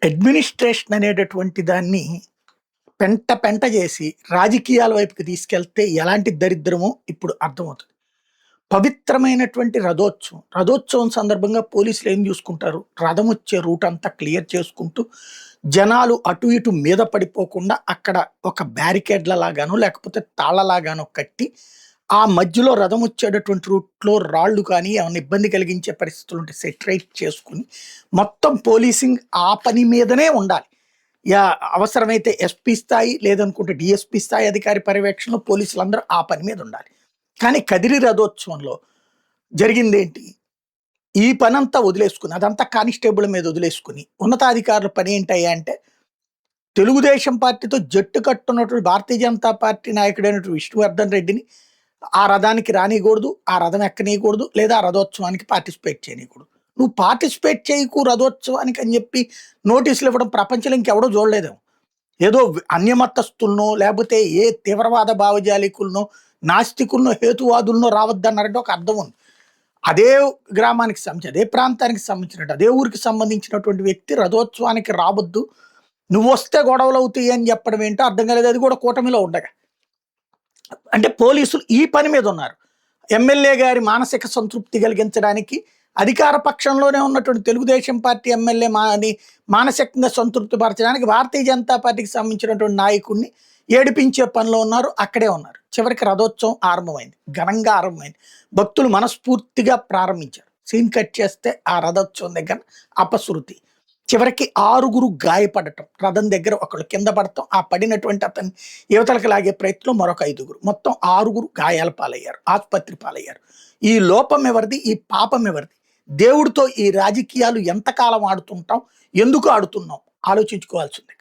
Administration అనేటటువంటి దాన్ని పెంట పెంట చేసి రాజకీయాల వైపుకి తీసుకెళ్తే ఎలాంటి దరిద్రమో ఇప్పుడు అర్థమవుతుంది. పవిత్రమైనటువంటి రథోత్సవం సందర్భంగా పోలీసులు ఏం చూసుకుంటారు? రథం వచ్చే రూట్ అంతా క్లియర్ చేసుకుంటూ జనాలు అటు ఇటు మీద పడిపోకుండా అక్కడ ఒక బ్యారికేడ్ల లాగానో లేకపోతే తాళ్ళలాగానో కట్టి ఆ మధ్యలో రథం వచ్చేటటువంటి రూట్లో రాళ్ళు కానీ ఏమైనా ఇబ్బంది కలిగించే పరిస్థితులు ఉంటే సెటరైట్ చేసుకుని మొత్తం పోలీసింగ్ ఆ పని మీదనే ఉండాలి. యా అవసరమైతే ఎస్పీ స్థాయి లేదనుకుంటే డిఎస్పీ స్థాయి అధికారి పర్యవేక్షణలో పోలీసులందరూ ఆ పని మీద ఉండాలి. కానీ కదిరి రథోత్సవంలో జరిగిందేంటి? ఈ పనంతా వదిలేసుకుని అదంతా కానిస్టేబుల్ మీద వదిలేసుకుని ఉన్నతాధికారుల పని ఏంటయ్యా అంటే తెలుగుదేశం పార్టీతో జట్టు కట్టున్నటువంటి భారతీయ జనతా పార్టీ నాయకుడైనటువంటి విష్ణువర్ధన్ రెడ్డిని ఆ రథానికి రానియకూడదు, ఆ రథం ఎక్కనీయకూడదు, లేదా ఆ రథోత్సవానికి పార్టిసిపేట్ చేయనీయకూడదు. నువ్వు పార్టిసిపేట్ చేయకు రథోత్సవానికి అని చెప్పి నోటీసులు ఇవ్వడం ప్రపంచంలో ఇంకెవడో చూడలేదేమో. ఏదో అన్యమతస్తులనో లేకపోతే ఏ తీవ్రవాద భావజాలికులనో నాస్తికులనో హేతువాదులనో రావద్దన్నారంటే ఒక అర్థం ఉంది. అదే గ్రామానికి సంబంధించి అదే ప్రాంతానికి సంబంధించినట్టు అదే ఊరికి సంబంధించినటువంటి వ్యక్తి రథోత్సవానికి రావద్దు, నువ్వు వస్తే గొడవలు అవుతాయి అని చెప్పడం ఏంటో అర్థం కాలేదు. అది కూడా కూటమిలో ఉండగా అంటే పోలీసులు ఈ పని మీద ఉన్నారు. ఎమ్మెల్యే గారి మానసిక సంతృప్తి కలిగించడానికి అధికార పక్షంలోనే ఉన్నటువంటి తెలుగుదేశం పార్టీ ఎమ్మెల్యే మానసికంగా సంతృప్తి పరచడానికి భారతీయ జనతా పార్టీకి సంబంధించినటువంటి నాయకుడిని ఏడిపించే పనిలో ఉన్నారు. అక్కడే ఉన్నారు. చివరికి రథోత్సవం ఆరంభమైంది, ఘనంగా ఆరంభమైంది. భక్తులు మనస్ఫూర్తిగా ప్రారంభించారు. సీన్ కట్ చేస్తే ఆ రథోత్సవం దగ్గర అపశృతి. చివరికి 6 గాయపడటం, రథం దగ్గర ఒకళ్ళు కింద పడటం, ఆ పడినటువంటి అతన్ని యువతలకు లాగే ప్రయత్నం మరొక 5, మొత్తం 6 గాయాల పాలయ్యారు, ఆసుపత్రి పాలయ్యారు. ఈ లోపం ఎవరిది? ఈ పాపం ఎవరిది? దేవుడితో ఈ రాజకీయాలు ఎంతకాలం ఆడుతుంటాం, ఎందుకు ఆడుతున్నాం ఆలోచించుకోవాల్సింది.